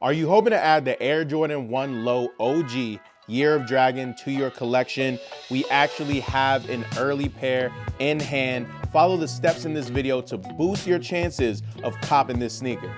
Are you hoping to add the Air Jordan 1 Low OG Year of Dragon to your collection? We actually have an early pair in hand. Follow the steps in this video to boost your chances of copping this sneaker.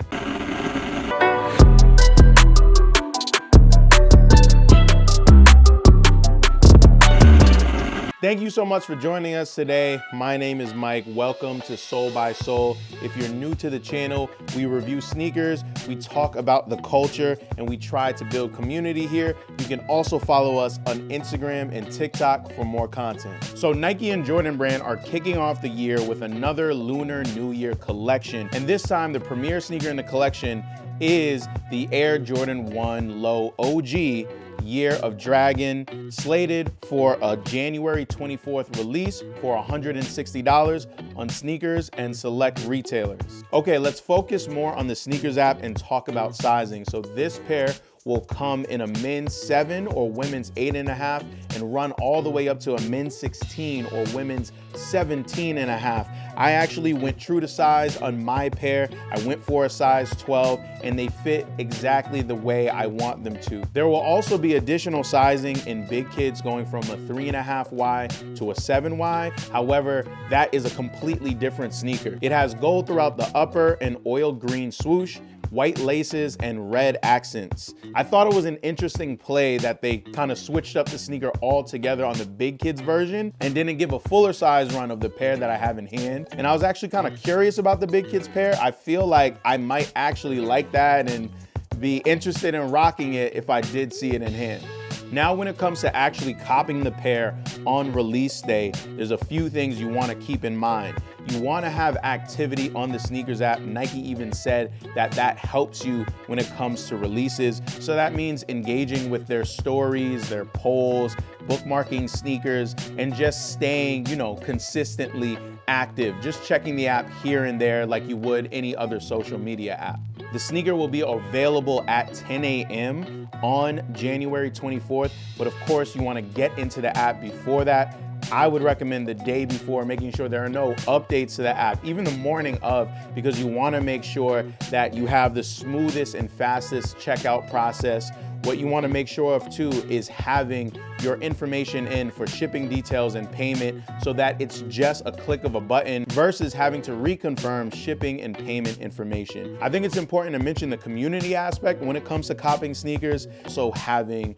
Thank you so much for joining us today. My name is Mike. Welcome to Soul by Soul. If you're new to the channel, we review sneakers, we talk about the culture, and we try to build community here. You can also follow us on Instagram and TikTok for more content. So Nike and Jordan brand are kicking off the year with another Lunar New Year collection. And this time, the premier sneaker in the collection is the Air Jordan 1 Low OG Year of Dragon, slated for a January 24th release for $160 on sneakers and select retailers. Okay, let's focus more on the sneakers app and talk about sizing. So this pair will come in a men's 7 or women's 8.5 and run all the way up to a men's 16 or women's 17.5. I actually went true to size on my pair. I went for a size 12 and they fit exactly the way I want them to. There will also be additional sizing in big kids going from a 3.5Y to a 7Y. However, that is a completely different sneaker. It has gold throughout the upper and oil green swoosh, white laces, and red accents. I thought it was an interesting play that they kind of switched up the sneaker altogether on the big kids version and didn't give a fuller size run of the pair that I have in hand. And I was actually kind of curious about the big kids pair. I feel like I might actually like that and be interested in rocking it if I did see it in hand. Now, when it comes to actually copying the pair on release day, there's a few things you want to keep in mind. You want to have activity on the sneakers app. Nike even said that that helps you when it comes to releases. So that means engaging with their stories, their polls, bookmarking sneakers, and just staying, consistently active. Just checking the app here and there like you would any other social media app. The sneaker will be available at 10 a.m. on January 24th, but of course you want to get into the app before that. I would recommend the day before, making sure there are no updates to the app, even the morning of, because you want to make sure that you have the smoothest and fastest checkout process. What you want to make sure of too is having your information in for shipping details and payment so that it's just a click of a button versus having to reconfirm shipping and payment information. I think it's important to mention the community aspect when it comes to copying sneakers. So having,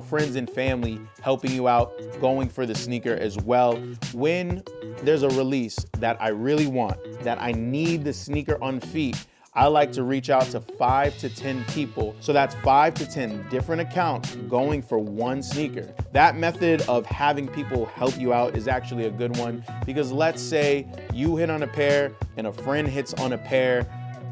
friends and family helping you out, going for the sneaker as well. When there's a release that I really want, that I need the sneaker on feet, I like to reach out to 5 to 10 people. So that's 5 to 10 different accounts going for one sneaker. That method of having people help you out is actually a good one, because let's say you hit on a pair and a friend hits on a pair,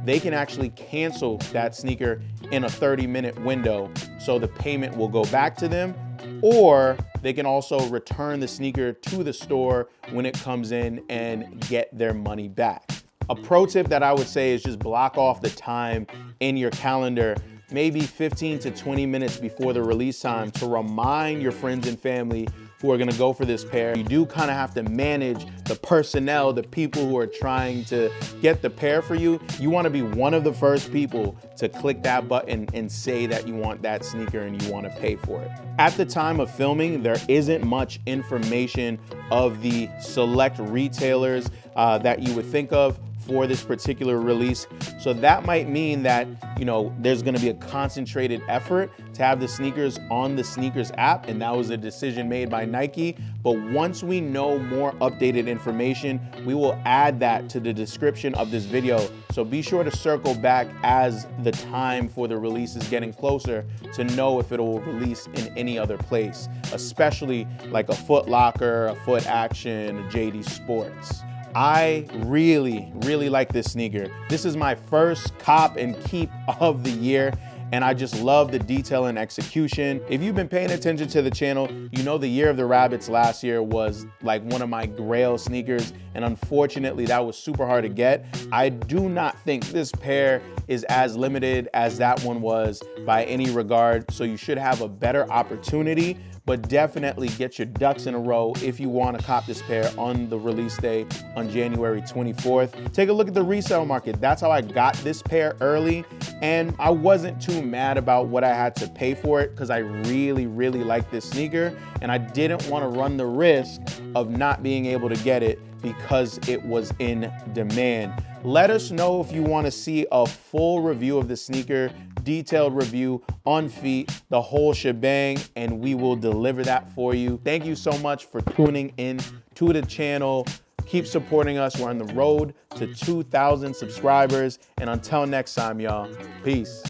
they can actually cancel that sneaker in a 30-minute window. So the payment will go back to them, or they can also return the sneaker to the store when it comes in and get their money back. A pro tip that I would say is just block off the time in your calendar, maybe 15 to 20 minutes before the release time, to remind your friends and family who are gonna go for this pair. You do kind of have to manage the personnel, the people who are trying to get the pair for you. You wanna be one of the first people to click that button and say that you want that sneaker and you wanna pay for it. At the time of filming, there isn't much information of the select retailers that you would think of for this particular release. So that might mean that, there's gonna be a concentrated effort to have the sneakers on the sneakers app, and that was a decision made by Nike. But once we know more updated information, we will add that to the description of this video. So be sure to circle back as the time for the release is getting closer to know if it will release in any other place, especially like a Foot Locker, a Foot Action, a JD Sports. I really like this sneaker. This is my first cop and keep of the year, and I just love the detail and execution. If you've been paying attention to the channel, you know the Year of the Rabbits last year was like one of my grail sneakers, and unfortunately that was super hard to get. I do not think this pair is as limited as that one was by any regard, so you should have a better opportunity. but definitely get your ducks in a row if you want to cop this pair on the release day on January 24th. Take a look at the resale market. That's how I got this pair early, and I wasn't too mad about what I had to pay for it because I really, really like this sneaker, and I didn't want to run the risk of not being able to get it because it was in demand. Let us know if you want to see a full review of the sneaker, detailed review on feet, the whole shebang, and we will deliver that for you. Thank you so much for tuning in to the channel. Keep supporting us. We're on the road to 2,000 subscribers. And until next time, y'all, peace.